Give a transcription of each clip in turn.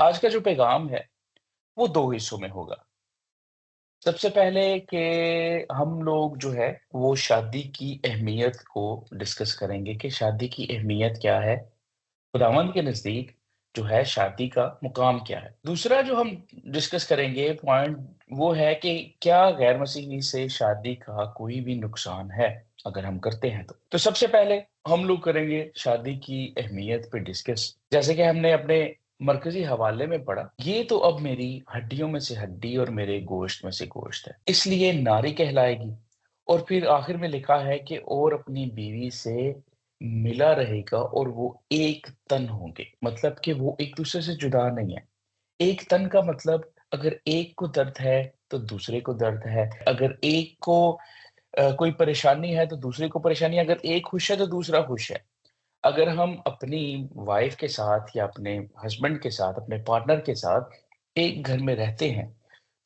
आज का जो पैगाम है, वो 2 हिस्सों में होगा। सबसे पहले कि हम लोग जो है, वो शादी की अहमियत को डिस्कस करेंगे कि शादी की अहमियत क्या है? खुदावंद के नज़दीक जो है शादी का मुकाम क्या है? दूसरा जो हम डिस्कस करेंगे पॉइंट वो है कि क्या गैर मसीही से शादी का कोई भी नुकसान है, अगर हम करते हैं तो? तो सबसे पहले हम लोग करेंगे शादी की अहमियत पे डिस्कस। जैसे कि हमने अपने मरकज़ी हवाले में पढ़ा, ये तो अब मेरी हड्डियों में से हड्डी और मेरे गोश्त में से गोश्त है, इसलिए नारी कहलाएगी। और फिर आखिर में लिखा है कि और अपनी बीवी से मिला रहेगा और वो एक तन होंगे, मतलब कि वो एक-दूसरे से जुदा नहीं है। एक तन का मतलब अगर एक को दर्द है, तो दूसरे को दर्द है। अगर एक को कोई परेशानी है, तो दूसरे को परेशानी है। अगर एक खुश है, तो दूसरा खुश है। अगर हम अपनी वाइफ़ के साथ या अपने हस्बैंड के साथ, अपने पार्टनर के साथ एक घर में रहते हैं,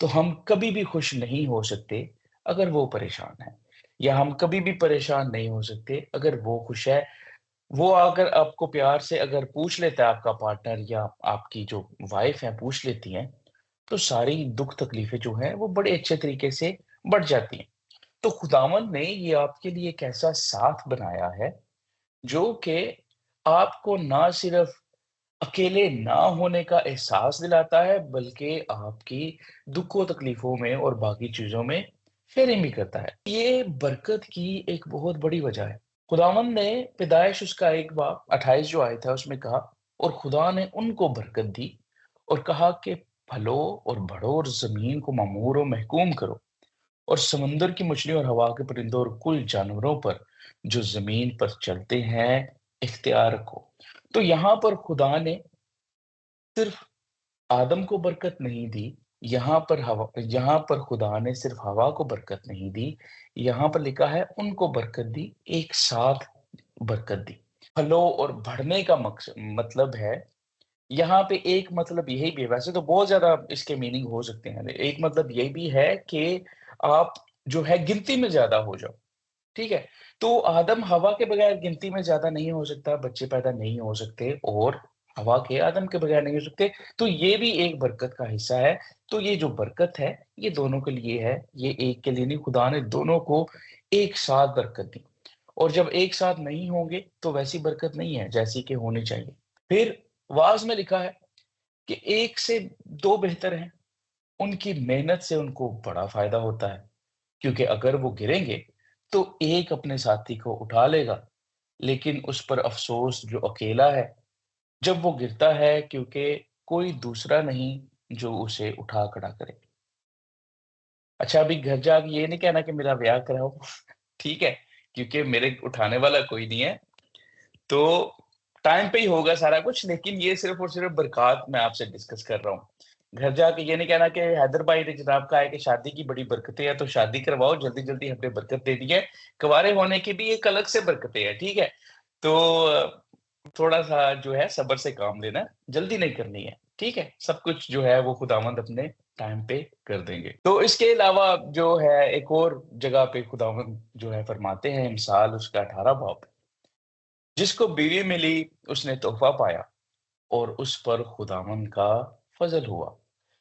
तो हम कभी भी खुश नहीं हो सकते अगर वो परेशान है, या हम कभी भी परेशान नहीं हो सकते अगर वो खुश है। वो अगर आपको प्यार से अगर पूछ लेता है आपका पार्टनर या आपकी जो वाइफ़ है पूछ लेती हैं, तो सारी दुःख-तकलीफ़ें जो हैं वो बड़े अच्छे तरीके से बढ़ जाती हैं। तो खुदावंद ने ये आपके लिए एक ऐसा साथ बनाया है, जो कि आपको ना सिर्फ़ अकेले ना होने का एहसास दिलाता है, बल्कि आपकी दुखों-तकलीफ़ों में और बाकी चीज़ों में शेयरिंग भी करता है। ये बरकत की एक बहुत बड़ी वजह है। खुदावंद ने पैदाइश उसका 1 बाब 28 जो आयत है उसमें कहा, और खुदा ने उनको बरकत दी और कहा कि फलो और बढ़ो और ज़मीन को ममूर और महकूम करो, और समुंदर की मछलियों और हवा के परिंदों और कुल जानवरों पर जो ज़मीन पर चलते हैं, इख्तियार रखो। तो यहाँ पर खुदा ने सिर्फ़ आदम को बरकत नहीं दी, यहाँ पर खुदा ने सिर्फ़ हवा को बरकत नहीं दी, यहाँ पर लिखा है उनको बरकत दी, एक साथ बरकत दी। फलो और बढ़ने का मतलब है, यहाँ पे एक मतलब यही भी है, वैसे तो बहुत ज़्यादा इसके मीनिंग हो सकते हैं। एक मतलब ये भी है कि आप जो है गिनती में ज़्यादा हो जाओ, ठीक है? तो आदम हवा के बगैर गिनती में ज़्यादा नहीं हो सकता, बच्चे पैदा नहीं हो सकते, और हवा के आदम के बगैर नहीं हो सकते। तो ये भी एक बरकत का हिस्सा है। तो ये जो बरकत है, ये दोनों के लिए है, ये एक के लिए नहीं, खुदा ने दोनों को एक साथ बरकत दी। और जब एक साथ नहीं होंगे, तो वैसी बरकत नहीं है, जैसी कि होनी चाहिए। फिर वाज़ में लिखा है कि एक से 2 बेहतर हैं, उनकी मेहनत से उनको बड़ा फ़ायदा होता है। क्योंकि अगर वो गिरेंगे, तो एक अपने साथी को उठा लेगा, लेकिन उस पर अफ़सोस जो अकेला है, जब वो गिरता है, क्योंकि कोई दूसरा नहीं जो उसे उठा खड़ा करे। अच्छा, अभी घर जाके ये नहीं कहना कि मेरा ब्याह कराओ, ठीक है? क्योंकि मेरे उठाने वाला कोई नहीं है, तो टाइम पे ही होगा सारा कुछ, लेकिन ये सिर्फ़ और सिर्फ़ बरक़ात मैं आपसे डिस्कस कर रहा हूँ। घर जाके ये नहीं कहना कि हैदर भाई ने जनाब कहा है कि शादी की बड़ी बरकतें हैं, तो शादी करवाओ, जल्दी-जल्दी हमने बरकत दे दी है। कुँवारे होने की भी एक अलग से बरकतें हैं, ठीक है? तो थोड़ा-सा जो है सब्र से काम लेना है, जल्दी नहीं करनी है, ठीक है? सब कुछ जो है वो खुदावंद अपने टाइम पे कर देंगे। तो इसके अलावा जो है एक और जगह पे खुदावंद जो है फरमाते हैं, मिसाल उसका 18 बाब, जिसको बीवी मिली उसने तोहफ़ा पाया और उस पर खुदावंद का फ़ज़ल हुआ।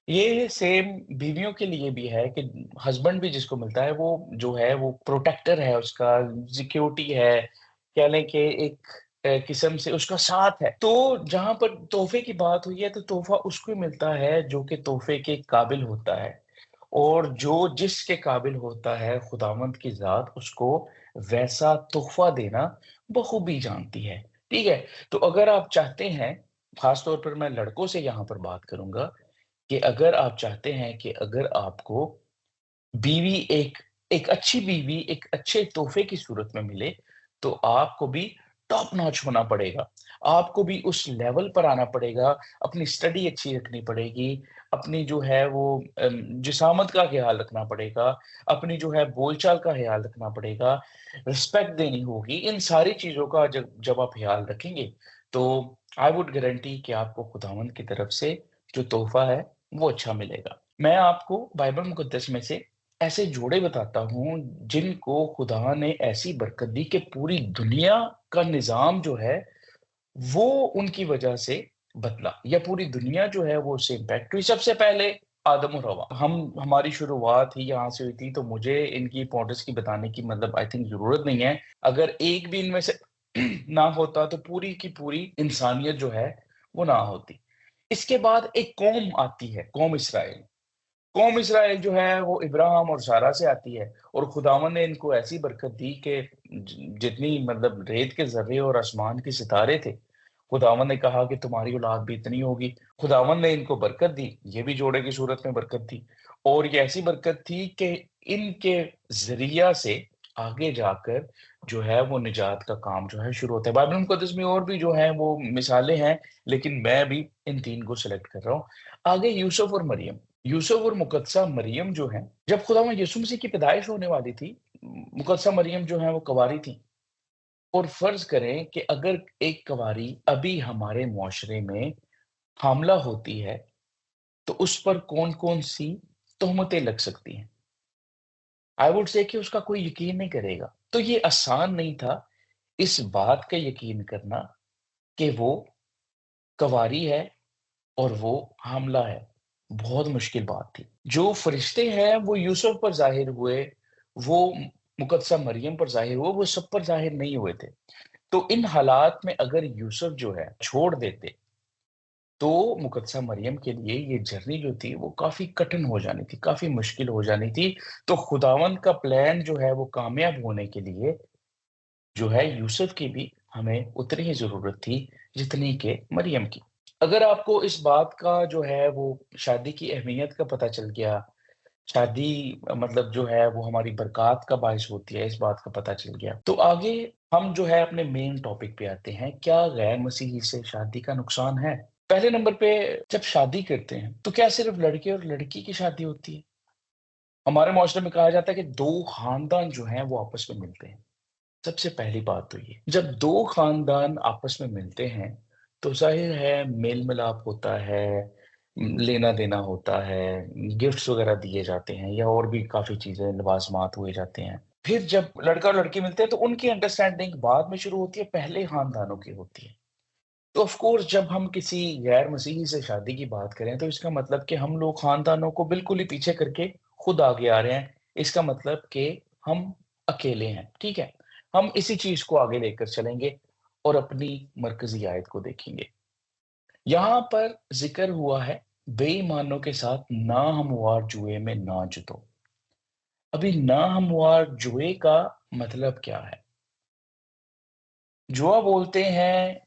ये सेम बीवियों के लिए भी है कि हस्बैंड भी जिसको मिलता है वो जो है वो प्रोटेक्टर है उसका, सिक्योरिटी है, कह लें कि एक किस्म से उसका साथ है। तो जहाँ पर तोहफ़े की बात हुई है, तो तोहफ़ा उसको मिलता है जो कि तोहफ़े के काबिल होता है, और जो जिसके काबिल होता है, खुदावंद की ज़ात उसको वैसा तोहफ़ा देना बखूबी जानती है, ठीक है? तो अगर आप चाहते हैं, ख़ास तौर पर मैं लड़कों से यहाँ पर बात करूँगा, कि अगर आप चाहते हैं कि अगर आपको बीवी एक एक अच्छी बीवी एक अच्छे तोहफ़े की सूरत में मिले, तो आपको भी टॉप नॉच होना पड़ेगा। आपको भी उस लेवल पर आना पड़ेगा, अपनी स्टडी अच्छी रखनी पड़ेगी, अपनी जो है वो जिसामत का ख़्याल रखना पड़ेगा, अपनी जो है बोलचाल का ख़्याल रखना पड़ेगा, रिस्पेक्ट देनी होगी। इन सारी चीज़ों का जब जब आप ख़्याल रखेंगे, तो आई वुड गारंटी कि आपको खुदावंद की तरफ से जो तोहफ़ा है, वो अच्छा मिलेगा। मैं आपको बाइबल मुक़द्दस में से ऐसे जोड़े बताता हूँ, जिनको खुदा ने ऐसी बरकत दी कि पूरी दुनिया का निज़ाम जो है, वो उनकी वजह से बदला या पूरी दुनिया जो है वो उससे इम्पैक्ट हुई। सबसे पहले आदम और हवा। हमारी शुरुआत ही यहाँ से हुई थी, तो मुझे इनकी इम्पोर्टेंस की बताने की मतलब आई थिंक ज़रूरत नहीं है। अगर एक भी इनमें से ना होता तो पूरी की पूरी इंसानियत जो है वो ना होती। इसके बाद एक कौम आती है, कौम इस्राएल। कौम इस्राएल जो है वो इब्राहिम और सारा से आती है और खुदावंद ने इनको ऐसी बरकत दी कि जितनी मतलब रेत के ज़र्रे और आसमान के सितारे थे, खुदावंद ने कहा कि तुम्हारी औलाद भी इतनी होगी। खुदावंद ने इनको बरकत दी, ये भी जोड़े की सूरत में बरकत थी और ये ऐसी बरकत थी कि इनके ज़रिया से आगे जाकर जो है वो निजात का काम जो है शुरू होता है। बाइबल मुक़द्दस में और भी जो है वो मिसालें हैं, लेकिन मैं भी इन 3 को सेलेक्ट कर रहा हूँ। आगे यूसुफ और मरियम। यूसुफ और मुकद्दसा मरियम जो हैं, जब खुदावंद यीशु मसीह की पैदाइश होने वाली थी, मुकद्दसा मरियम जो हैं वो कुँवारी थीं। और फ़र्ज़ करें कि अगर एक कुँवारी अभी हमारे मुआशरे में हामिला होती है, तो उस पर कौन-कौन सी तोहमतें लग सकती हैं? आई वुड से कि उसका कोई यकीन नहीं करेगा। तो ये आसान नहीं था इस बात का यकीन करना कि वो कुँवारी है और वो हामिला है। बहुत मुश्किल बात थी। जो फरिश्ते हैं वो यूसुफ पर ज़ाहिर हुए, वो मुकद्दसा मरियम पर ज़ाहिर हुए, वो सब पर ज़ाहिर नहीं हुए थे। तो इन हालात में अगर यूसुफ जो है छोड़ देते, तो मुकद्दसा मरियम के लिए ये जर्नी जो थी वो काफ़ी कठिन हो जानी थी, काफ़ी मुश्किल हो जानी थी। तो खुदावंद का प्लान जो है वो कामयाब होने के लिए जो है यूसुफ की भी हमें उतनी ही ज़रूरत थी जितनी कि मरियम की। अगर आपको इस बात का जो है वो शादी की अहमियत का पता चल गया, शादी मतलब जो है वो हमारी बरक़ात का बाइस होती है, इस बात का पता चल गया। तो आगे हम जो है अपने मेन टॉपिक पे आते हैं, क्या गैर मसीही से शादी का नुकसान है? पहले नंबर पे जब शादी करते हैं, तो क्या सिर्फ़ लड़के और लड़की की शादी होती है? हमारे माशरे में कहा जाता है कि 2 ख़ानदान जो हैं वो आपस में मिलते हैं। सबसे पहली बात तो ये, जब 2 ख़ानदान आपस में मिलते हैं, तो ज़ाहिर है मेल-मिलाप होता है, लेना-देना होता है, गिफ्ट्स वग़ैरह दिए जाते हैं या और भी काफ़ी चीज़ें, लिबास-मात हुए जाते हैं। फिर जब लड़का और लड़की मिलते हैं, तो उनकी अंडरस्टैंडिंग बाद में शुरू होती है, पहले ख़ानदानों की होती है। तो ऑफ़ कोर्स जब हम किसी गैर मसीही से शादी की बात करें, तो इसका मतलब कि हम लोग ख़ानदानों को बिल्कुल ही पीछे करके खुद आगे आ रहे हैं। इसका मतलब कि हम अकेले हैं, ठीक है? हम इसी चीज़ को आगे लेकर चलेंगे और अपनी मरकज़ी आयत को देखेंगे। यहाँ पर ज़िक्र हुआ है, बेईमानों के साथ नाहमवार जुए में ना जुटो। अभी नाहमवार जुए का मतलब क्या है? जुआ बोलते हैं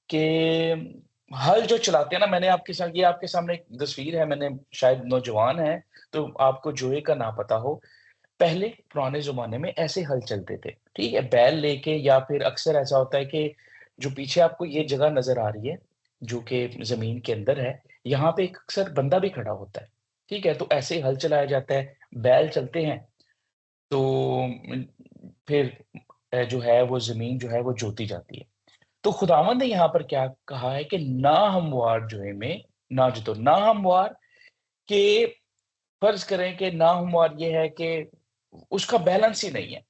कि हल जो चलाते हैं ना, मैंने आपके साथ ये आपके सामने एक तस्वीर है, मैंने शायद नौजवान हैं, तो आपको जुए का ना पता हो। पहले पुराने ज़माने में ऐसे हल चलते थे, ठीक है? बैल लेके या फिर अक्सर ऐसा होता है कि जो पीछे आपको ये जगह नज़र आ रही है, जो कि ज़मीन के अंदर है, यहाँ पे एक अक्सर बंदा भी खड़ा होता है, ठीक है? तो ऐसे हल चलाया जाता है, बैल चलते हैं, तो उम, फिर जो है वो ज़मीन जो है वो जोती जाती है। तो खुदावंद ने यहाँ पर क्या कहा है कि नाहमवार जुए में ना जुटो। नाहमवार के फ़र्ज़ करें कि नाहमवार ये है कि उसका बैलेंस ही नहीं है।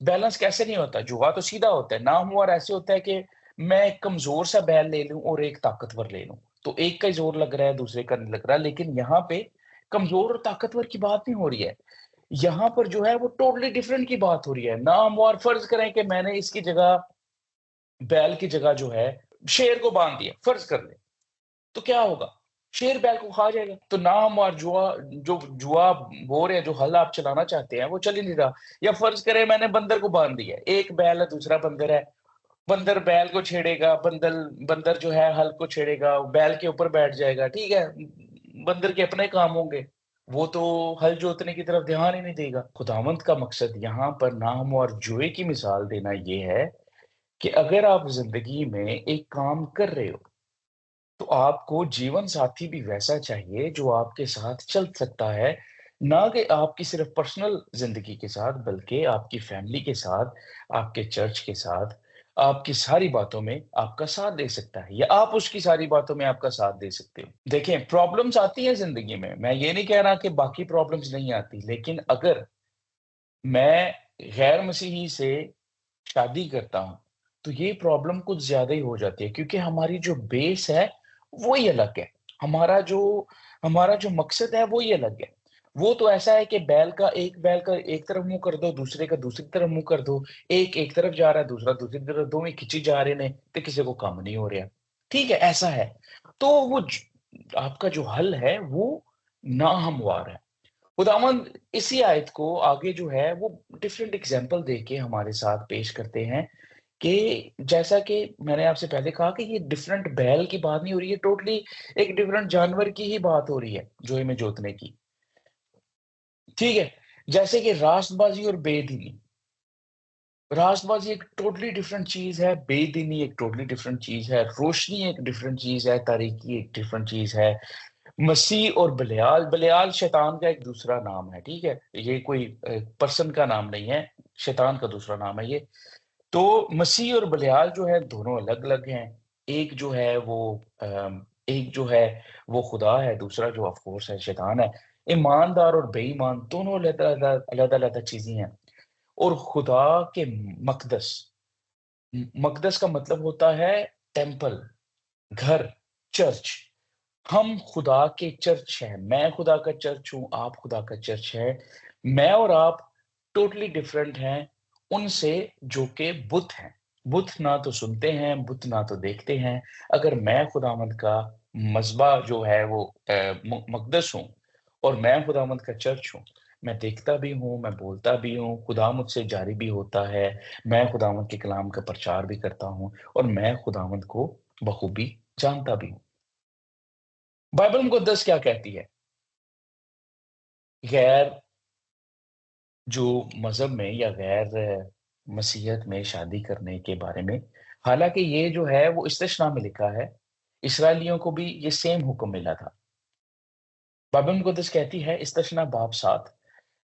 बैलेंस कैसे नहीं होता? जुआ तो सीधा होता है, नाहमवार ऐसे होता है कि मैं एक कमज़ोर सा बैल ले लूँ और एक ताकतवर ले लूँ। तो एक का ही ज़ोर लग रहा है, दूसरे का नहीं लग रहा। लेकिन यहाँ पे कमज़ोर और ताकतवर की बात नहीं हो रही है। यहाँ पर जो है वो टोटली डिफरेंट की बात हो रही है। नाहमवार फ़र्ज़ करें कि मैंने इसकी जगह बैल की जगह जो है शेर को बाँध दिया, फ़र्ज़ कर लें, तो क्या होगा? शेर बैल को खा जाएगा। तो नाहमवार जुआ हो रहे हैं, जो हल आप चलाना चाहते हैं, वो चल ही नहीं रहा। या फ़र्ज़ करें मैंने बंदर को बाँध दिया है, एक बैल है, दूसरा बंदर है। बंदर बैल को छेड़ेगा, बंदर जो है हल को छेड़ेगा, बैल के ऊपर बैठ जाएगा, ठीक है? बंदर के अपने काम होंगे, वो तो हल जोतने की तरफ ध्यान ही नहीं देगा। खुदावंद का मकसद यहाँ पर नाहमवार जुए की मिसाल देना ये है कि अगर आप ज़िंदगी में एक काम कर रहे हो, तो आपको जीवन साथी भी वैसा चाहिए जो आपके साथ चल सकता है, ना कि आपकी सिर्फ़ पर्सनल ज़िंदगी के साथ, बल्कि आपकी फ़ैमिली के साथ, आपके चर्च के साथ, आपकी सारी बातों में आपका साथ दे सकता है या आप उसकी सारी बातों में आपका साथ दे सकते हो। देखें, प्रॉब्लम्स आती हैं ज़िंदगी में, मैं ये नहीं कह रहा कि बाकी प्रॉब्लम्स नहीं आती, लेकिन अगर मैं गैर मसीही से शादी करता हूँ, तो ये प्रॉब्लम कुछ ज़्यादा ही हो जाती है क्योंकि हमारी जो बेस है, वो ही अलग है। हमारा जो हमारा जो मकसद है वो ही अलग है। वो तो ऐसा है कि बैल का एक तरफ मुँह कर दो, दूसरे का दूसरी तरफ मुँह कर दो। एक एक तरफ जा रहा है, दूसरा दूसरी तरफ, दोवें खिंची जा रहे ने ते किसी को काम नहीं हो रहा। ठीक है, ऐसा है। तो वो ज आपका जो हल है वो नाहमवार है। खुदावंद इसी आयत को आगे जो है वो डिफरेंट एग्ज़ाम्पल देके हमारे साथ पेश करते हैं कि जैसा कि मैंने आपसे पहले कहा कि ये डिफरेंट बैल की बात नहीं हो रही है, टोटली एक डिफरेंट जानवर की ही बात हो रही है, जोए में जोतने की। ठीक है? जैसे कि रास्तबाज़ी और बेदीनी। रास्तबाज़ी एक टोटली डिफरेंट चीज़ है, बेदीनी एक टोटली डिफरेंट चीज़ है, रोशनी एक डिफरेंट चीज़ है, तारीकी एक डिफरेंट चीज़ है। मसीह और बलियाल, बलियाल शैतान का एक दूसरा नाम है, ठीक है? ये कोई पर्सन का नाम नहीं है, शैतान का दूसरा नाम है ये। तो मसीह और बलियाल जो है दोनों अलग-अलग हैं। एक जो है वो एक जो है वो खुदा है, दूसरा जो ऑफ़ कोर्स है शैतान है। ईमानदार और बेईमान दोनों अलग-अलग चीज़ें हैं और खुदा के मक़दस मक़दस का मतलब होता है टेम्पल, घर, चर्च। हम खुदा के चर्च हैं। मैं खुदा का चर्च हूँ, आप खुदा का चर्च है। मैं और आप टोटली डिफरेंट हैं उनसे जो कि बुत हैं। बुत ना तो सुनते हैं, बुत ना तो देखते हैं। अगर मैं खुदावंद का मज़बा जो है वो मुक़द्दस हूँ और मैं खुदावंद का चर्च हूँ, मैं देखता भी हूँ, मैं बोलता भी हूँ, खुदा मुझसे जारी भी होता है, मैं खुदावंद के कलाम का प्रचार भी करता हूँ और मैं खुदावंद को बखूबी जानता भी हूँ। बाइबल मुक़द्दस क्या कहती है? गैर जो मज़हब में या गैर मसीहत में शादी करने के बारे में, हालाँकि ये जो है वो इस्तिस्ना में लिखा है, इस्राएलियों को भी ये सेम हुक्म मिला था। बाइबल मुक़द्दस कहती है इस्तिस्ना बाब 7।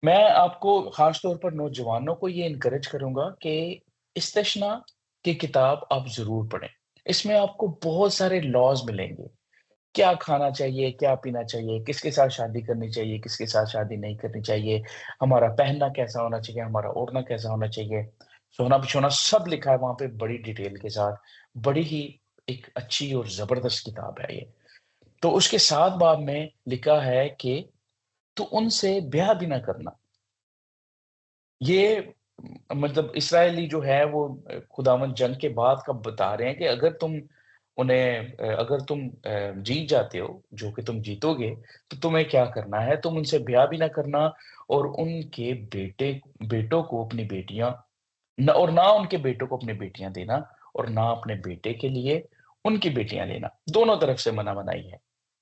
मैं आपको ख़ास तौर पर नौजवानों को ये एनकरेज करूँगा कि इस्तिस्ना की किताब आप ज़रूर पढ़ें। इसमें आपको बहुत सारे लॉज़ मिलेंगे। क्या खाना चाहिए, क्या पीना चाहिए, किसके साथ शादी करनी चाहिए, किसके साथ शादी नहीं करनी चाहिए, हमारा पहनना कैसा होना चाहिए, हमारा ओढ़ना कैसा होना चाहिए, सोना-बिछोना सब लिखा है वहाँ पे बड़ी डिटेल के साथ। बड़ी ही एक अच्छी और ज़बरदस्त किताब है ये। तो उसके 7 बाब में लिखा है कि तू उनसे ब्याह भी ना करना। ये मतलब इस्राएली जो है वो खुदावंद जंग के बाद का बता रहे हैं कि अगर तुम अगर तुम जीत जाते हो, जो कि तुम जीतोगे, तो तुम्हें क्या करना है, तुम उनसे ब्याह भी ना करना और उनके बेटों को अपनी बेटियाँ न और ना उनके बेटों को अपनी बेटियाँ देना और ना अपने बेटे के लिए उनकी बेटियाँ लेना। दोनों तरफ से मना-मनाही है।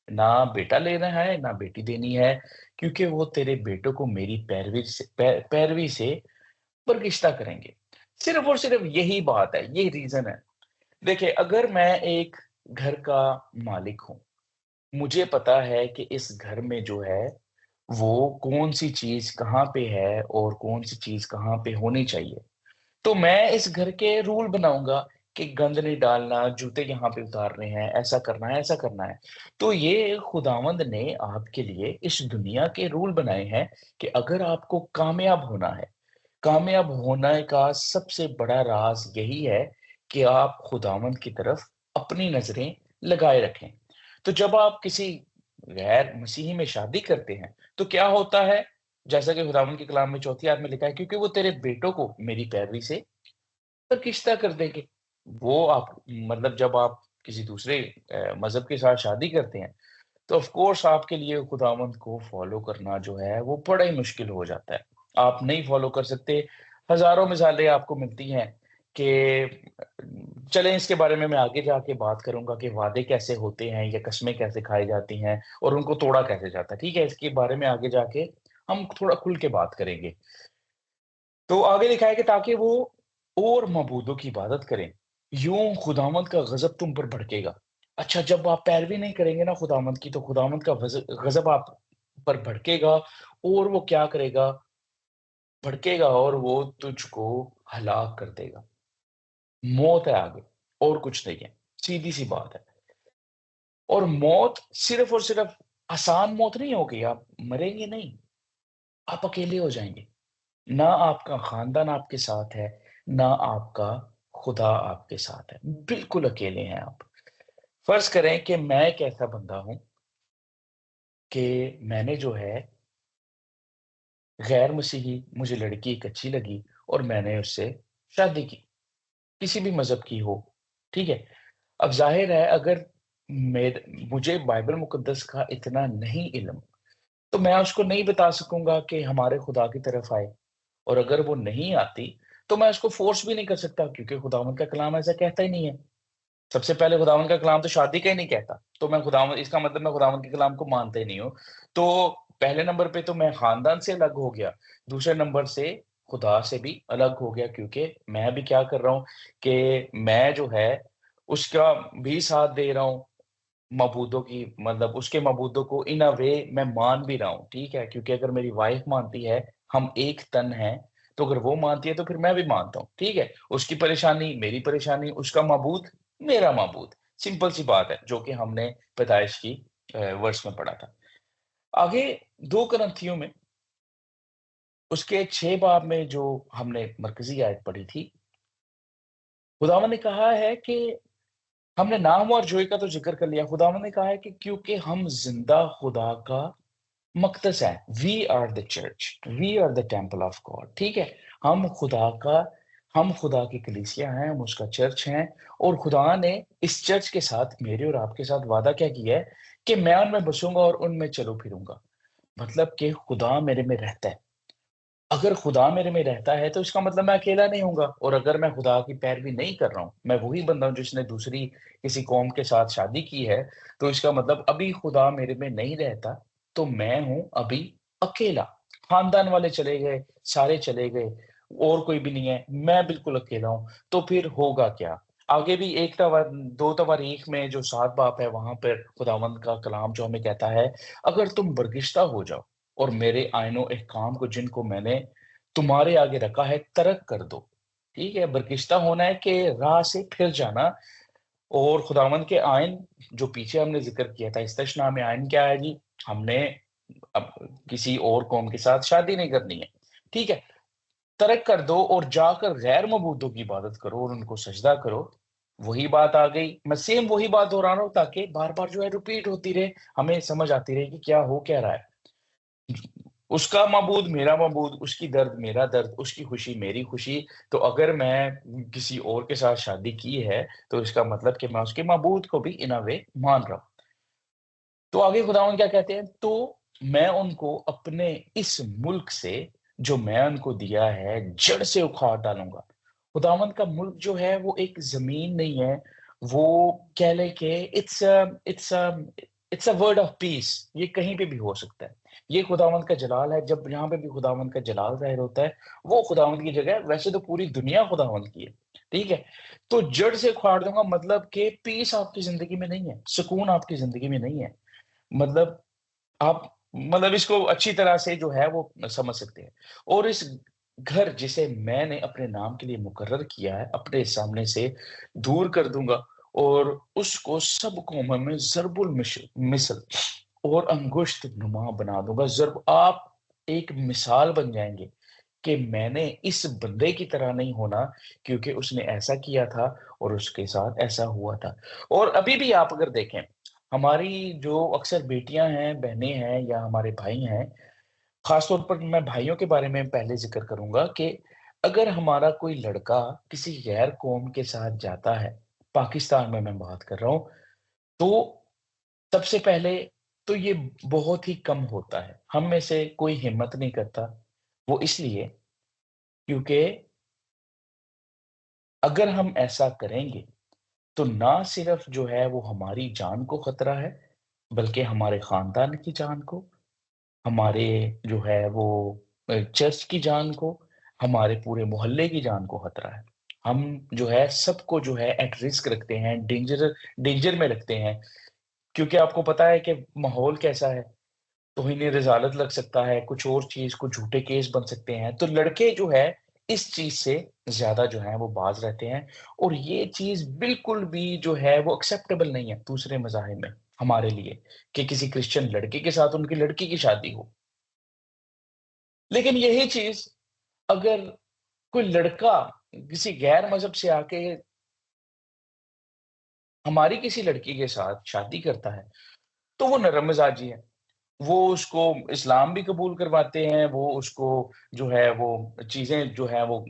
ना बेटा लेना है, ना बेटी देनी है, क्योंकि वो तेरे बेटों को मेरी पैरवी से बरगिश्ता करेंगे। सिर्फ़ और सिर्फ़ यही बात है, यही रीज़न है। देखिए, अगर मैं एक घर का मालिक हूँ, मुझे पता है कि इस घर में जो है, वो कौन-सी चीज़ कहाँ पे है और कौन-सी चीज़ कहाँ पे होनी चाहिए। तो मैं इस घर के रूल बनाऊँगा कि गंद नहीं डालना, जूते यहाँ पे उतारने हैं, ऐसा करना है, ऐसा करना है। तो ये खुदावंद ने आपके लिए इस दुनिया के रूल बनाए हैं कि अगर आपको कामयाब होना है, कामयाब होने का सबसे बड़ा राज़ यही है कि आप खुदावंद की तरफ अपनी नज़रें लगाए रखें। तो जब आप किसी गैर मसीही में शादी करते हैं, तो क्या होता है? जैसा कि खुदावंद के कलाम में 4थी आयत में लिखा है, क्योंकि वो तेरे बेटों को मेरी पैरवी से किश्ता कर देंगे। वो आप मतलब जब आप किसी दूसरे मज़हब के साथ शादी करते हैं, तो ऑफ़ कोर्स आपके लिए खुदावंद को फ़ॉलो करना जो है, वो बड़ा ही मुश्किल हो जाता है। आप नहीं फ़ॉलो कर सकते। हज़ारों मिसालें आपको मिलती हैं कि चलें इसके बारे में मैं आगे जाके बात करूँगा कि वादे कैसे होते हैं या कस्में कैसे खाई जाती हैं और उनको तोड़ा कैसे जाता है, ठीक है? इसके बारे में आगे जाके हम थोड़ा खुल के बात करेंगे। तो आगे लिखा है कि ताकि वो और मबूदों की इबादत करें, यूँ खुदावंद का गज़ब तुम पर भड़केगा। अच्छा, जब आप पैरवी नहीं करेंगे ना खुदावंद की, तो खुदावंद का गज़ब आप पर भड़केगा और वो क्या करेगा, भड़केगा और वो तुझको हलाक कर देगा। मौत है आगे, और कुछ नहीं है, सीधी-सी बात है। और मौत सिर्फ़ और सिर्फ़ आसान मौत नहीं होगी, आप मरेंगे नहीं, आप अकेले हो जाएँगे। ना आपका खानदान आपके साथ है, ना आपका खुदा आपके साथ है। बिल्कुल अकेले हैं आप। फ़र्ज़ करें कि मैं एक ऐसा बंदा हूँ कि मैंने जो है गैर मसीही मुझे लड़की एक अच्छी लगी और मैंने उससे शादी की, किसी भी मज़हब की हो, ठीक है? अब ज़ाहिर है अगर मेर मुझे बाइबल मुक़द्दस का इतना नहीं इल्म, तो मैं उसको नहीं बता सकूँगा कि हमारे खुदा की तरफ आए और अगर वो नहीं आती, तो मैं उसको फ़ोर्स भी नहीं कर सकता क्योंकि खुदावंद का कलाम ऐसा कहता ही नहीं है। सबसे पहले खुदावंद का कलाम तो शादी का ही नहीं कहता, तो मैं खुदावंद इसका मतलब मैं खुदावंद के कलाम को मानता ही नहीं हूँ। तो पहले नंबर पे तो मैं ख़ानदान से अलग हो गया, दूसरे नंबर से खुदा से भी अलग हो गया क्योंकि मैं भी क्या कर रहा हूँ कि मैं जो है, उसका भी साथ दे रहा हूँ, मबूदों की मतलब उसके मबूदों को इन अ वे मैं मान भी रहा हूँ, ठीक है? क्योंकि अगर मेरी वाइफ़ मानती है, हम एक तन हैं, तो अगर वो मानती है तो फिर मैं भी मानता हूँ, ठीक है? उसकी परेशानी मेरी परेशानी, उसका मबूद मेरा मबूद, सिंपल सी बात है, जो कि हमने पैदाइश की वर्ष में पढ़ा था। आगे 2 कुरिन्थियों में उसके 6 बाब में जो हमने मरकज़ी आयत पढ़ी थी, खुदावंद ने कहा है कि हमने नाम और जोई का तो ज़िक्र कर लिया, खुदावंद ने कहा है कि क्योंकि हम ज़िंदा खुदा का मक़दस है, we are the church, we are the temple of God, ठीक है? हम खुदा की कलीसिया हैं, हम उसका चर्च हैं और खुदा ने इस चर्च के साथ मेरे और आपके साथ वादा क्या किया है कि मैं उनमें बसूँगा और उनमें चलूँ फिरूँगा। मतलब कि खुदा मेरे में रहता है। अगर खुदा मेरे में रहता है तो इसका मतलब मैं अकेला नहीं हूँगा और अगर मैं खुदा की पैरवी नहीं कर रहा हूँ, मैं वही बंदा हूँ जिसने दूसरी किसी कौम के साथ शादी की है, तो इसका मतलब अभी खुदा मेरे में नहीं रहता, तो मैं हूँ अभी अकेला। खानदान वाले चले गए, सारे चले गए, और कोई भी नहीं है, मैं बिल्कुल अकेला हूँ, तो फिर होगा क्या? आगे भी 1 तवर 2 तवारीख में जो 7 बाब है, वहाँ पर खुदावंद का कलाम जो हमें कहता है, अगर तुम बरगिश्ता हो जाओ और मेरे आइनों अहकाम को जिनको मैंने तुम्हारे आगे रखा है, तर्क कर दो। ठीक है? बरकिश्ता होना है कि राह से फिर जाना और खुदावंद के आइन जो पीछे हमने ज़िक्र किया था, इस्तशना में आइन क्या है जी? हमने अब किसी और कौम के साथ शादी नहीं करनी है। ठीक है? तर्क कर दो और जाकर गैर मबूदों की इबादत करो और उनको सजदा करो। वही बात आ गई। मैं सेम वही बात दोहरा रहा हूँ ताकि बार-बार जो है रिपीट होती रहे, हमें समझ आती रहे कि क्या हो क्या रहा है। उसका मबूद मेरा मबूद, उसकी दर्द मेरा दर्द, उसकी खुशी मेरी खुशी। तो अगर मैं किसी और के साथ शादी की है, तो इसका मतलब कि मैं उसके मबूद को भी इन अ वे मान रहा हूँ। तो आगे खुदावंद क्या कहते हैं? तो मैं उनको अपने इस मुल्क से जो मैं उनको दिया है, जड़ से उखाड़ डालूँगा। खुदावंद का मुल्क जो है वो एक ज़मीन नहीं है, वो कह लें कि it's a word of peace, ये कहीं पे भी हो सकता है। ये खुदावंद का जलाल है, जब जहाँ पे भी खुदावंद का जलाल ज़ाहिर होता है, वो खुदावंद की जगह है, वैसे तो पूरी दुनिया खुदावंद की है, ठीक है? तो जड़ से उखाड़ दूँगा मतलब कि पीस आपकी ज़िंदगी में नहीं है, सुकून आपकी ज़िंदगी में नहीं है। मतलब आप मतलब इसको अच्छी तरह से जो है वो समझ सकते हैं और इस घर जिसे मैंने अपने नाम के लिए मुकर्रर किया है, अपने सामने से दूर कर दूँगा और उसको सब कौमों में ज़रबुल मिस्ल और अंगुश्त नुमा बना दूँगा। ज़रब आप एक मिसाल बन जाएँगे कि मैंने इस बंदे की तरह नहीं होना क्योंकि उसने ऐसा किया था और उसके साथ ऐसा हुआ था। और अभी भी आप अगर देखें, हमारी जो अक्सर बेटियाँ हैं, बहनें हैं या हमारे भाई हैं, ख़ास तौर पर मैं भाइयों के बारे में पहले ज़िक्र करूँगा कि अगर हमारा कोई लड़का किसी गैर कौम के साथ जाता है, पाकिस्तान में मैं बात कर रहा हूँ, तो सबसे पहले तो ये बहुत ही कम होता है। हम में से कोई हिम्मत नहीं करता। वो इसलिए क्योंकि अगर हम ऐसा करेंगे, तो ना सिर्फ़ जो है वो हमारी जान को खतरा है, बल्कि हमारे ख़ानदान की जान को, हमारे जो है वो चर्च की जान को, हमारे पूरे मोहल्ले की जान को खतरा है। हम जो है सबको जो है एट रिस्क रखते हैं, डेंजर में रखते हैं, क्योंकि आपको पता है कि माहौल कैसा है। तौहीन रिज़ालत लग सकता है, कुछ और चीज़, कुछ झूठे केस बन सकते हैं। तो लड़के जो है, इस चीज़ से ज़्यादा जो है वो बाज़ रहते हैं और ये चीज़ बिल्कुल भी जो है वो एक्सेप्टेबल नहीं है दूसरे मज़ाहिब में, हमारे लिए, कि किसी क्रिश्चियन लड़के के साथ उनकी लड़की की शादी हो। लेकिन यही चीज़ अगर कोई लड़का किसी गैर मज़हब से आके हमारी किसी लड़की के साथ शादी करता है, तो वो नरम मिजाजी है। वो उसको इस्लाम भी कबूल करवाते हैं, वो उसको जो है वो चीज़ें जो है वो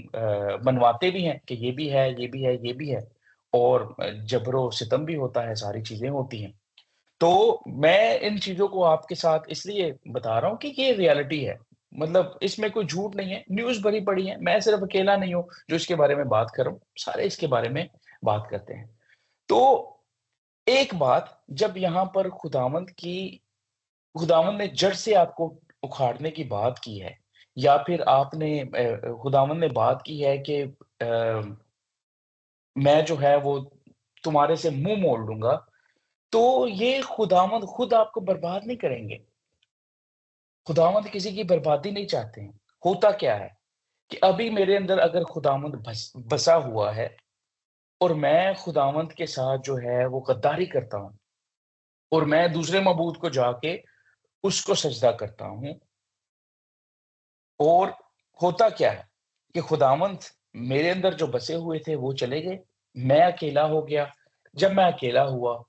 मनवाते भी हैं कि ये भी है, ये भी है, ये भी है और जबरो-सितम भी होता है, सारी चीज़ें होती हैं। तो मैं इन चीज़ों को आपके साथ इसलिए बता रहा हूँ कि ये रियलिटी है। मतलब इसमें कोई झूठ नहीं है, न्यूज़ भरी पड़ी है। मैं सिर्फ़ अकेला नहीं हूँ जो इसके बारे में बात कर रहा हूँ, सारे इसके बारे में बात करते हैं। तो एक बात जब यहाँ पर खुदावंद ने जड़ से आपको उखाड़ने की बात की है या फिर आपने खुदावंद ने बात की है कि मैं जो है वो तुम्हारे से मुँह मोड़ लूँगा, तो ये खुदावंद खुद आपको बर्बाद नहीं करेंगे। खुदावंद किसी की बर्बादी नहीं चाहते हैं। होता क्या है कि अभी मेरे अंदर अगर खुदावंद बसा हुआ है और मैं खुदावंद के साथ जो है वो गद्दारी करता हूँ और मैं दूसरे मबूद को जाके उसको सजदा करता हूँ और होता क्या है कि खुदावंद मेरे अंदर जो बसे हुए थे वो चले गए, मैं अकेला हो गया। जब मैं अकेला हुआ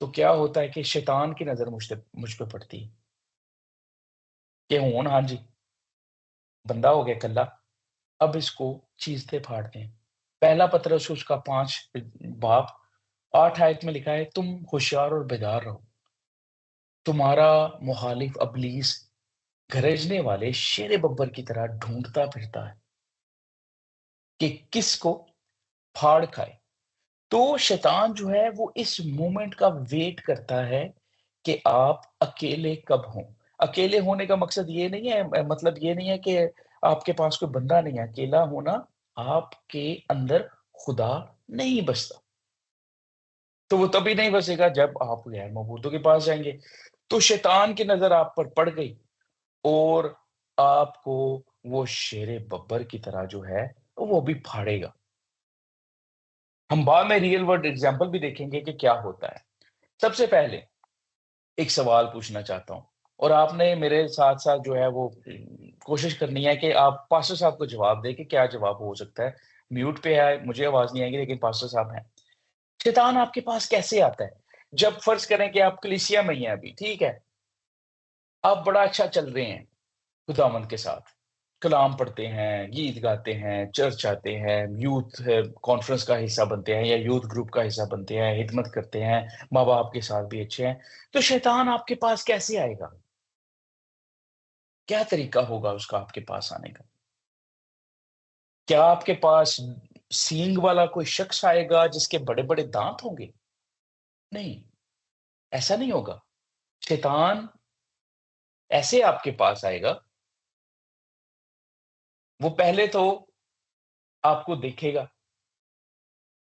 तो क्या होता है कि शैतान की नज़र मुझ पे पड़ती है कि हुन हाँ जी, बंदा हो गया कल्ला, अब इसको चीरते फाड़ते हैं। पहला पतरस उसका 5 बाब 8 आयत में लिखा है, तुम होशियार और बेदार रहो। तुम्हारा मुखालिफ इब्लीस गरजने वाले शेर बब्बर की तरह ढूँढता फिरता है कि किसको फाड़ खाए। तो शैतान जो है वो इस मोमेंट का वेट करता है कि आप अकेले कब हों। अकेले होने का मकसद ये नहीं है मतलब ये नहीं है कि आपके पास कोई बंदा नहीं है। अकेला होना आपके अंदर खुदा नहीं बसता। तो वो तभी नहीं बसेगा जब आप गैर मौजूदों के पास जाएँगे। तो शैतान की नज़र आप पर पड़ गई और आपको वो शेरे बब्बर की तरह जो है वो भी फाड़ेगा। हम बाद में रियल वर्ल्ड एग्ज़ाम्पल भी देखेंगे कि क्या होता है। सबसे पहले एक सवाल पूछना चाहता हूँ और आपने मेरे साथ-साथ जो है वो कोशिश करनी है कि आप पास्टर साहब को जवाब दें कि क्या जवाब हो सकता है। म्यूट पे है, मुझे आवाज़ नहीं आएगी लेकिन पास्टर साहब हैं। शैतान आपके पास कैसे आता है? जब फ़र्ज़ करें कि आप कलीसिया में ही हैं अभी, ठीक है? आप बड़ा अच्छा चल रहे हैं खुदावंद के साथ। कलाम पढ़ते हैं, गीत गाते हैं, चर्च आते हैं, यूथ कॉन्फ्रेंस का हिस्सा बनते हैं या यूथ ग्रुप का हिस्सा बनते हैं, हिदमत करते हैं, माँ-बाप के साथ भी अच्छे हैं। तो शैतान आपके पास कैसे आएगा? क्या तरीका होगा उसका आपके पास आने का? क्या आपके पास सींग वाला कोई शख्स आएगा जिसके बड़े-बड़े दाँत होंगे? नहीं, ऐसा नहीं होगा। शैतान ऐसे आपके पास आएगा, वो पहले तो आपको देखेगा,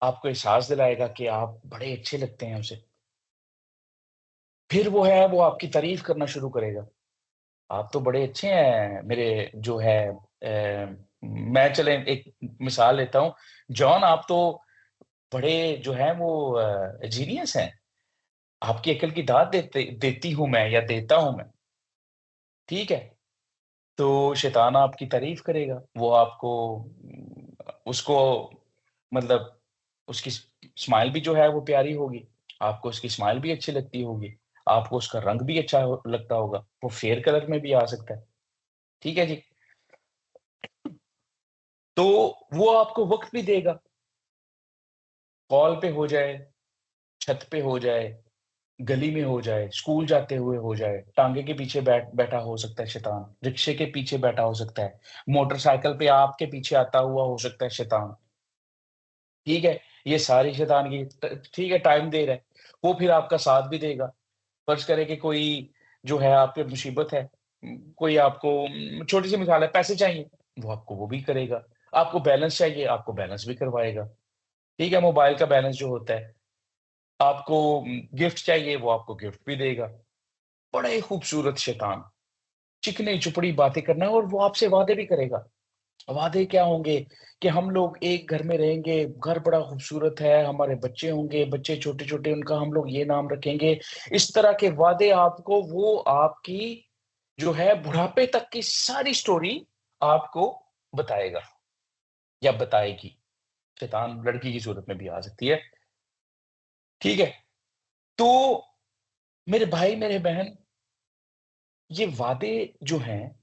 आपको एहसास दिलाएगा कि आप बड़े अच्छे लगते हैं उसे। फिर वो आपकी तारीफ़ करना शुरू करेगा। आप तो बड़े अच्छे हैं मेरे जो है मैं चलें एक मिसाल लेता हूँ। जॉन आप तो बड़े जो हैं वो जीनियस हैं। आपकी अक्ल की दाद देती हूँ मैं या देता हूँ मैं, ठीक है? तो शैतान आपकी तारीफ़ करेगा। वो आपको उसको मतलब उसकी स्माइल भी जो है वो प्यारी होगी। आपको उसकी स्माइल भी अच्छी लगती होगी। आपको उसका रंग भी अच्छा लगता होगा। वो फेयर कलर में भी आ सकता है। ठीक है जी? तो वो आपको वक़्त भी देगा। कॉल पे हो जाए, छत पे हो जाए, गली में हो जाए, स्कूल जाते हुए हो जाए, टाँगे के पीछे बैठा हो सकता है शैतान, रिक्शे के पीछे बैठा हो सकता है, मोटरसाइकिल पे आपके पीछे आता हुआ हो सकता है शैतान, ठीक है? ये सारी शैतान की ठीक है टाइम दे रहा है, वो फिर आपका साथ भी देगा। फ़र्ज़ करें कि कोई जो है आप पे मुसीबत है, कोई आपको छोटी-सी मिसाल है पैसे चाहिए, वो आपको वो भी करेगा। आपको बैलेंस चाहिए, आपको बैलेंस भी करवाएगा, ठीक है? मोबाइल का बैलेंस जो होता है, आपको गिफ्ट चाहिए, वो आपको गिफ्ट भी देगा। बड़ा ही खूबसूरत शैतान, चिकनी-चुपड़ी बातें करना है और वो आपसे वादे भी करेगा। वादे क्या होंगे कि हम लोग एक घर में रहेंगे, घर बड़ा खूबसूरत है, हमारे बच्चे होंगे, बच्चे छोटे-छोटे उनका हम लोग ये नाम रखेंगे। इस तरह के वादे आपको वो आपकी जो है बुढ़ापे तक की सारी स्टोरी आपको बताएगा या बताएगी। शैतान लड़की की सूरत में भी आ सकती है। ठीक है? तो मेरे भाई, मेरे बहन, ये वादे जो हैं,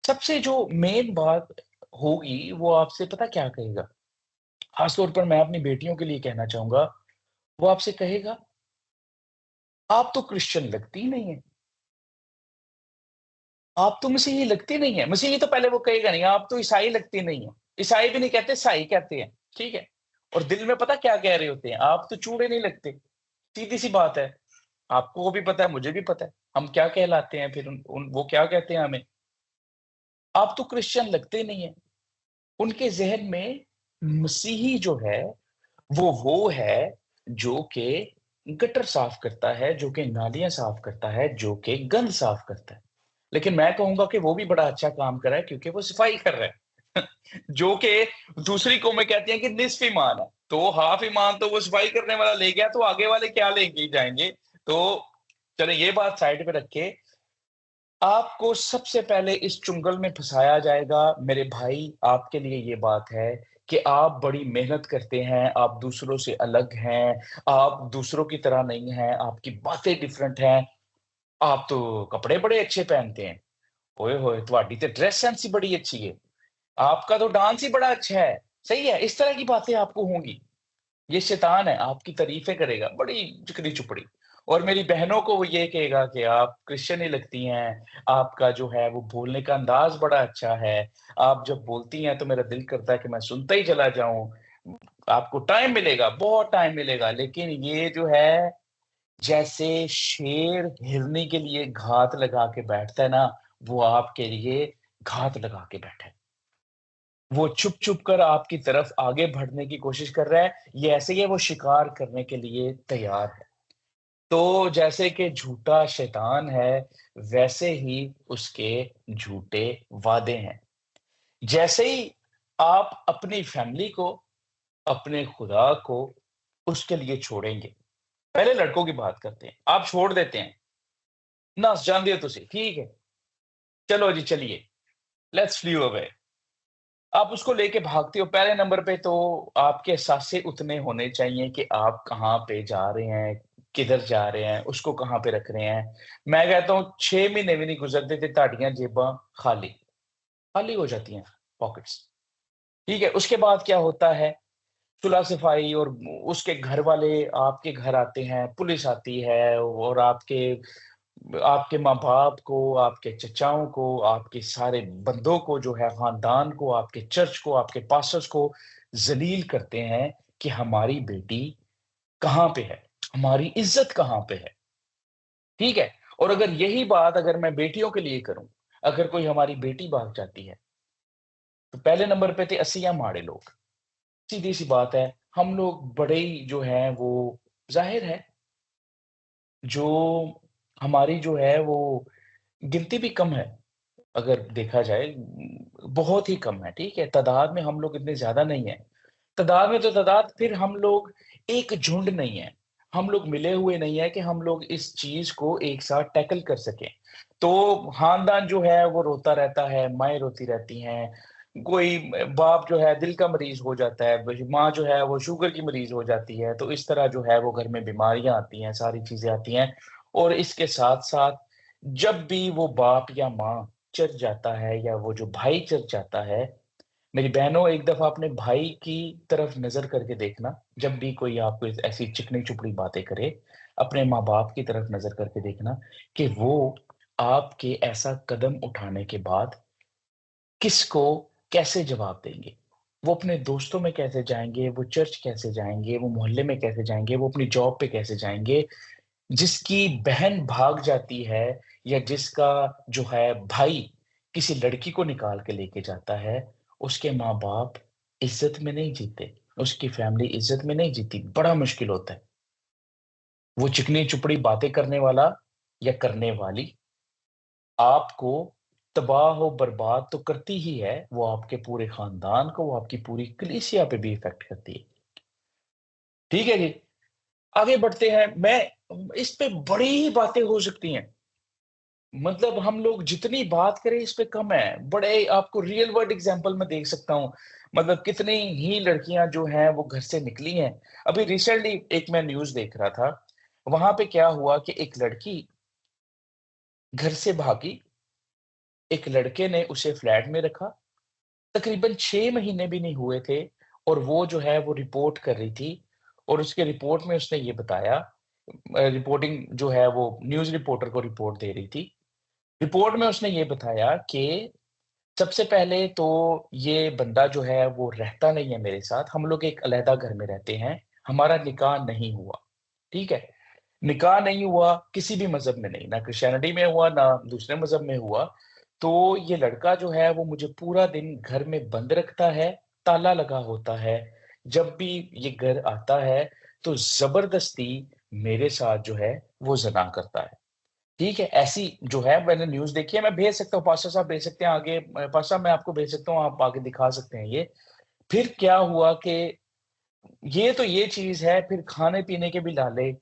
सबसे जो मेन बात होगी, वो आपसे पता क्या कहेगा? ख़ास तौर पर मैं अपनी बेटियों के लिए कहना चाहूँगा, वो आपसे कहेगा, "आप तो क्रिश्चियन लगती ही नहीं हैं। आप तो मसीही लगती नहीं हैं।" मसीही तो पहले वो कहेगा नहीं, "आप तो ईसाई लगती नहीं हैं।" ईसाई भी नहीं कहते, ईसाई कहते हैं, ठीक है? और दिल में पता क्या कह रहे होते हैं? "आप तो चूड़े नहीं लगते।" सीधी-सी बात है। आपको भी पता है, मुझे भी पता है। हम क्या कहलाते हैं फिर उन उन वो क्या कहते हैं हमें? "आप तो क्रिश्चियन लगते नहीं हैं।" उनके ज़हन में मसीही जो है, वो है जो कि गटर साफ़ करता है, जो कि नालियाँ साफ़ करता है, जो कि गंद साफ़ करता है। लेकिन मैं कहूँगा कि वो भी बड़ा अच्छा काम कर रहा है क्योंकि वो सफाई कर रहा है। जो कि दूसरी कौमें कहती हैं कि निस्फ़ ईमान है। तो हाफ़ ईमान तो वो सफाई करने वाला ले गया, तो आगे वाले क्या लेके जाएँगे? तो चलें ये बात साइड पे रख के आपको सबसे पहले इस चुंगल में फँसाया जाएगा, मेरे भाई, आपके लिए ये बात है कि आप बड़ी मेहनत करते हैं, आप दूसरों से अलग हैं, आप दूसरों की तरह नहीं हैं, आपकी बातें डिफरेंट हैं, आप तो कपड़े बड़े अच्छे पहनते हैं। ओए होए! ਤੁਹਾਡੀ ਤੇ ड्रेस सेंस ही बड़ी अच्छी है। आपका तो डांस ही बड़ा अच्छा है। सही है, इस तरह की बातें आपको होंगी। ये शैतान है, आपकी तारीफ़ें करेगा, बड़ी चिकनी-चुपड़ी। और मेरी बहनों को वो ये कहेगा कि आप क्रिश्चियन ही लगती हैं, आपका जो है वो बोलने का अंदाज़ बड़ा अच्छा है, आप जब बोलती हैं तो मेरा दिल करता है कि मैं सुनता ही चला जाऊँ। आपको टाइम मिलेगा, बहुत टाइम मिलेगा, लेकिन ये जो है, जैसे शेर हिरनी के लिए घात लगा के बैठता है ना, वो आपके लिए घात लगा के बैठा है। वो छुप-छुप कर आपकी तरफ आगे बढ़ने की कोशिश कर रहा है, ये ऐसे ही है वो शिकार करने के लिए तैयार है। तो जैसे कि झूठा शैतान है, वैसे ही उसके झूठे वादे हैं। जैसे ही आप अपनी फैमिली को, अपने खुदा को उसके लिए छोड़ेंगे, पहले लड़कों की बात करते हैं, आप छोड़ देते हैं, "नस जांदे हो तुसी, ठीक है, चलो जी चलिए, लेट्स फ्ली अवे।" आप उसको लेके भागते हो, पहले नंबर पे तो आपके साँसें उतने होने चाहिए कि आप कहाँ पे जा रहे हैं, किधर जा रहे हैं, उसको कहाँ पे रख रहे हैं। मैं कहता हूँ 6 महीने भी नहीं गुज़रते ते ਤੁਹਾਡੀਆਂ जेबां खाली, खाली हो जाती हैं पॉकेट्स। ठीक है? उसके बाद क्या होता है, सुलह-सफाई और उसके घर वाले आपके घर आते हैं, पुलिस आती है और आपके माँ-बाप को, आपके चचाओं को, आपके सारे बंदों को जो है ख़ानदान को, आपके चर्च को, आपके पास्टर्स को ज़लील करते हैं कि हमारी बेटी कहाँ पे है? हमारी इज़्ज़त कहाँ पे है? ठीक है? और अगर यही बात अगर मैं बेटियों के लिए करूँ, अगर कोई हमारी बेटी भाग जाती है, तो पहले नंबर पे थे असिया माड़े लोग। सीधी-सी बात है, हम लोग बड़े ही जो हैं वो ज़ाहिर है, जो हमारी जो है वो गिनती भी कम है। अगर देखा जाए बहुत ही कम है, ठीक है? तादाद में हम लोग इतने ज़्यादा नहीं हैं। तादाद में तो तादाद फिर हम लोग एक झुंड नहीं है। हम लोग मिले हुए नहीं हैं कि हम लोग इस चीज़ को एक साथ टैकल कर सकें। तो ख़ानदान जो है वो रोता रहता है, माएँ रोती रहती हैं, कोई बाप जो है दिल का मरीज़ हो जाता है, ब माँ जो है वो शुगर की मरीज़ हो जाती है, तो इस तरह जो है वो घर में बीमारियाँ आती हैं, सारी चीज़ें आती हैं। और इसके साथ-साथ जब भी वो बाप या माँ चर्च जाता है या वो जो भाई चर्च जाता है, मेरी बहनों एक दफ़ा अपने भाई की तरफ नज़र करके देखना, जब भी कोई आपको इस ऐसी चिकनी-चुपड़ी बातें करे, अपने माँ-बाप की तरफ नज़र करके देखना कि वो आपके ऐसा कदम उठाने के बाद किसको कैसे जवाब देंगे। वो अपने दोस्तों में कैसे जाएँगे, वो चर्च कैसे जाएँगे, वो मोहल्ले में कैसे जाएँगे, वो अपनी जॉब पे कैसे जाएँगे। जिसकी बहन भाग जाती है या जिसका जो है भाई किसी लड़की को निकाल के लेके जाता है, उसके माँ-बाप इज़्ज़त में नहीं जीते, उसकी फैमिली इज़्ज़त में नहीं जीती, बड़ा मुश्किल होता है। वो चिकनी-चुपड़ी बातें करने वाला या करने वाली आपको तबाह और बर्बाद तो करती ही है, वो आपके पूरे खानदान को, वो आपकी पूरी कलीसिया पे भी इफ़ेक्ट करती है। ठीक है जी? आगे बढ़ते हैं, मैं इस पे बड़ी ही बातें हो सकती हैं। मतलब हम लोग जितनी बात करें इस पे कम है। बड़े आपको रियल वर्ल्ड एग्ज़ाम्पल मैं देख सकता हूँ। मतलब कितनी ही लड़कियाँ जो हैं वो घर से निकली हैं। अभी रिसेंटली एक मैं न्यूज़ देख रहा था, वहाँ पे क्या हुआ कि एक लड़की घर से भागी, एक लड़के ने उसे फ्लैट में रखा, तकरीबन 6 महीने भी नहीं हुए थे और वो जो है वो रिपोर्ट कर रही थी और उसके रिपोर्ट में उसने ये बताया रिपोर्टिंग जो है वो न्यूज़ रिपोर्टर को रिपोर्ट दे रही थी। रिपोर्ट में उसने ये बताया कि सबसे पहले तो ये बंदा जो है वो रहता नहीं है मेरे साथ, हम लोग एक अलहदा घर में रहते हैं, हमारा निकाह नहीं हुआ, ठीक है? निकाह नहीं हुआ, किसी भी मज़हब में नहीं, ना क्रिश्चियनिटी में हुआ, ना दूसरे मज़हब में हुआ। तो ये लड़का जो है वो मुझे पूरा दिन घर में बंद रखता है, ताला लगा होता है। जब भी ये घर आता है, तो ज़बरदस्ती मेरे साथ जो है वो ज़िना करता है। ठीक है, ऐसी जो है मैंने न्यूज़ देखी है, मैं भेज सकता हूँ, पास्टर साहब भेज सकते हैं आगे पास्टर साहब मैं आपको भेज सकता हूँ, आप आगे दिखा सकते हैं ये। फिर क्या हुआ कि ये तो ये चीज़ है, फिर खाने-पीने के भी लाले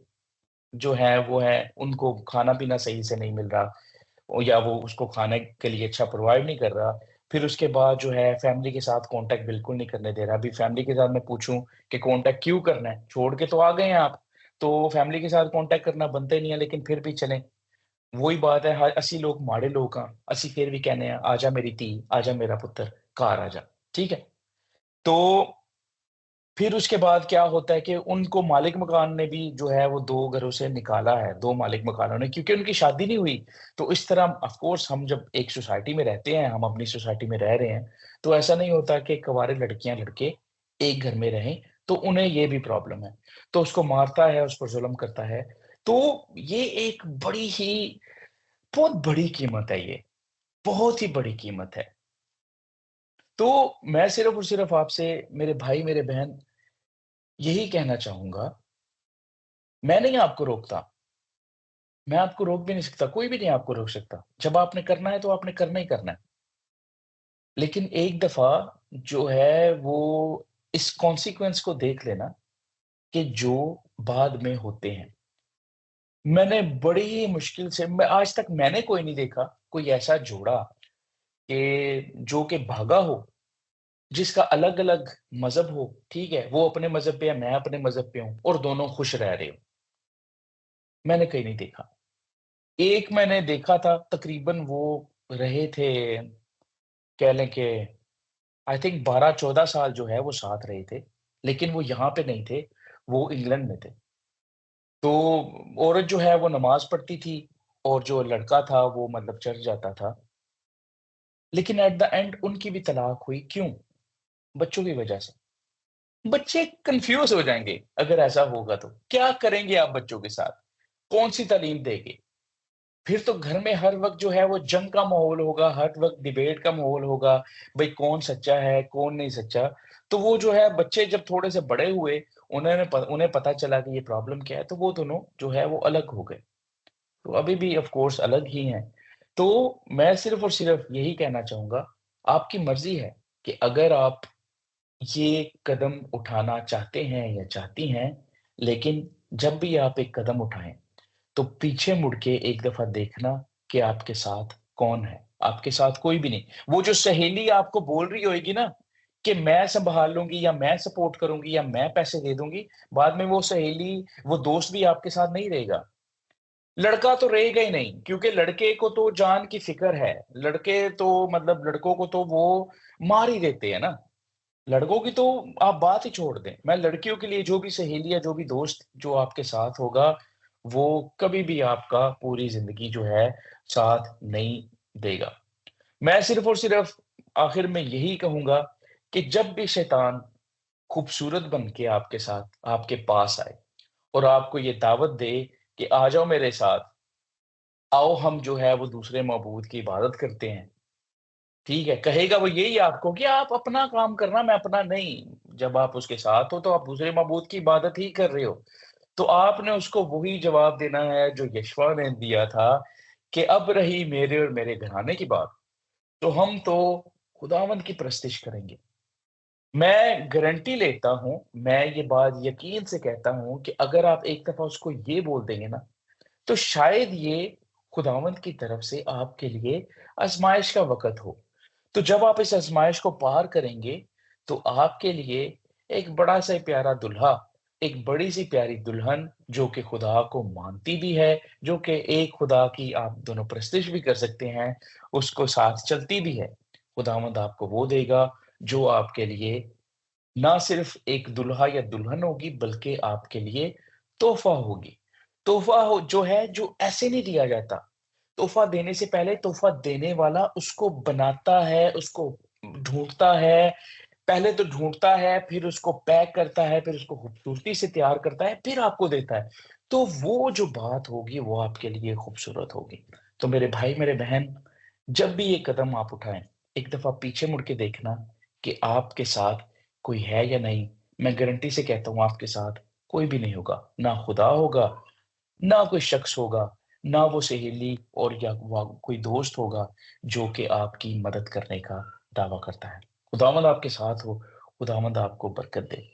जो हैं वो हैं, उनको खाना-पीना सही से नहीं मिल रहा या वो उसको खाने के लिए अच्छा प्रोवाइड नहीं कर रहा। फिर उसके बाद जो है फैमिली के साथ कॉन्टैक्ट बिल्कुल नहीं करने दे रहा। अभी फैमिली के साथ मैं पूछूँ कि कॉन्टैक्ट क्यों करना है? छोड़ के तो आ गए हैं आप, तो फैमिली के साथ कॉन्टैक्ट करना बनता ही नहीं है लेकिन फिर भी चलें। वही बात है ਅਸੀਂ लोग माड़े लोग हाँ, ਅਸੀਂ फिर भी कहने हैं, "आजा मेरी धी, आजा मेरा पुत्र, घर आजा।" ठीक है? तो फिर उसके बाद क्या होता है कि उनको मालिक मकान ने भी जो है वो 2 घरों से निकाला है, 2 मालिक मकानों ने क्योंकि उनकी शादी नहीं हुई। तो इस तरह ऑफ़ कोर्स हम जब एक सोसाइटी में रहते हैं, हम अपनी सोसाइटी में रह रहे हैं, तो ऐसा नहीं होता कि कँवारे लड़कियाँ, लड़के एक घर में रहें, तो उन्हें ये भी प्रॉब्लम है। तो उसको मारता है, उस पर ज़ुल्म करता है। तो ये एक बड़ी ही बहुत बड़ी कीमत है ये, बहुत ही बड़ी कीमत है। तो मैं सिर्फ़ और सिर्फ़ आपसे मेरे भाई, मेरे बहन यही कहना चाहूँगा, मैं नहीं आपको रोकता, मैं आपको रोक भी नहीं सकता, कोई भी नहीं आपको रोक सकता। जब आपने करना है तो आपने करना ही करना है। लेकिन एक दफ़ा जो है वो इस कॉन्सिक्वेंस को देख लेना कि जो बाद में होते हैं। मैंने बड़ी ही मुश्किल से मैं आज तक मैंने कोई नहीं देखा, कोई ऐसा जोड़ा कि जो कि भागा हो जिसका अलग-अलग मज़हब हो, ठीक है? वो अपने मज़हब पे है, मैं अपने मज़हब पे हूँ और दोनों खुश रह रहे हो। मैंने कहीं नहीं देखा। एक मैंने देखा था तकरीबन वो रहे थे, कह लें कि आई थिंक 12-14 साल जो है वो साथ रहे थे, लेकिन वो यहाँ पे नहीं थे, वो इंग्लैंड में थे। तो औरत जो है वो नमाज़ पढ़ती थी और जो लड़का था वो मतलब चर्च जाता था। लेकिन एट द एंड उनकी भी तलाक हुई, क्यों? बच्चों की वजह से। बच्चे कन्फ्यूज़ हो जाएँगे अगर ऐसा होगा तो। क्या करेंगे आप बच्चों के साथ? कौन-सी तालीम देंगे? फिर तो घर में हर वक़्त जो है वो जंग का माहौल होगा, हर वक़्त डिबेट का माहौल होगा, भई कौन सच्चा है, कौन नहीं सच्चा। तो वो जो है बच्चे जब थोड़े से बड़े हुए, उन्हें पता चला कि ये प्रॉब्लम क्या है, तो वो दोनों जो है वो अलग हो गए। तो अभी भी ऑफ़ कोर्स अलग ही हैं। तो मैं सिर्फ़ और सिर्फ़ यही कहना चाहूँगा, आपकी मर्ज़ी है कि अगर आप ये कदम उठाना चाहते हैं या चाहती हैं, लेकिन जब भी आप एक कदम उठाएँ, तो पीछे मुड़ के एक दफ़ा देखना कि आपके साथ कौन है? आपके साथ कोई भी नहीं। वो जो सहेली आपको बोल रही होएगी ना, कि मैं सँभाल लूँगी या मैं सपोर्ट करूँगी या मैं पैसे दे दूँगी, बाद में वो सहेली, वो दोस्त भी आपके साथ नहीं रहेगा। लड़का तो रहेगा ही नहीं, क्योंकि लड़के को तो जान की फ़िक्र है। लड़के तो मतलब लड़कों को तो वो मार ही देते हैं ना। लड़कों की तो आप बात ही छोड़ दें। मैं लड़कियों के लिए जो भी सहेली या जो भी दोस्त जो आपके साथ होगा, वो कभी भी आपका पूरी ज़िंदगी जो है साथ नहीं देगा। मैं सिर्फ़ और सिर्फ़ आखिर में यही कहूँगा कि जब भी शैतान खूबसूरत बन के आपके साथ आपके पास आए और आपको ये दावत दे कि आ जाओ मेरे साथ, आओ हम जो है वो दूसरे माबूद की इबादत करते हैं। ठीक है, कहेगा वो यही आपको कि आप अपना काम करना, मैं अपना नहीं। जब आप उसके साथ हो, तो आप दूसरे माबूद की इबादत ही कर रहे हो। तो आपने उसको वही जवाब देना है जो यशवा ने दिया था कि अब रही मेरे और मेरे घराने की बात, तो हम तो खुदावंद की परस्तिश करेंगे। मैं गारंटी लेता हूँ, मैं ये बात यकीन से कहता हूँ कि अगर आप एक दफ़ा उसको ये बोल देंगे ना, तो शायद ये खुदावंद की तरफ से आपके लिए आज़माइश का वक़्त हो। तो जब आप इस आज़माइश को पार करेंगे, तो आपके लिए एक बड़ा-सा प्यारा दूल्हा, एक बड़ी-सी प्यारी दुल्हन जो कि खुदा को मानती भी है, जो कि एक खुदा की आप दोनों प्रस्तिश भी कर सकते हैं, उसको साथ चलती भी है। खुदावंद आपको वो देगा जो आपके लिए ना सिर्फ़ एक दूल्हा या दुल्हन होगी बल्कि आपके लिए तोहफ़ा होगी। तोहफ़ा हो जो है जो ऐसे नहीं दिया जाता। तोहफ़ा देने से पहले तोहफ़ा देने वाला उसको बनाता है, उसको ढूँढता है, पहले तो ढूँढता है, फिर उसको पैक करता है, फिर उसको खूबसूरती से तैयार करता है, फिर आपको देता है। तो वो जो बात होगी वो आपके लिए खूबसूरत होगी। तो मेरे भाई, मेरे बहन, जब भी ये कदम आप उठाएँ, एक दफ़ा पीछे मुड़ के देखना कि आपके साथ कोई है या नहीं। मैं गारंटी से कहता हूँ आपके साथ कोई भी नहीं होगा। ना खुदा होगा, ना कोई शख्स होगा, ना वो सहेली और या वा कोई दोस्त होगा जो कि आपकी मदद करने का दावा करता है। खुदावंद आपके साथ हो, खुदावंद आपको बरकत दे।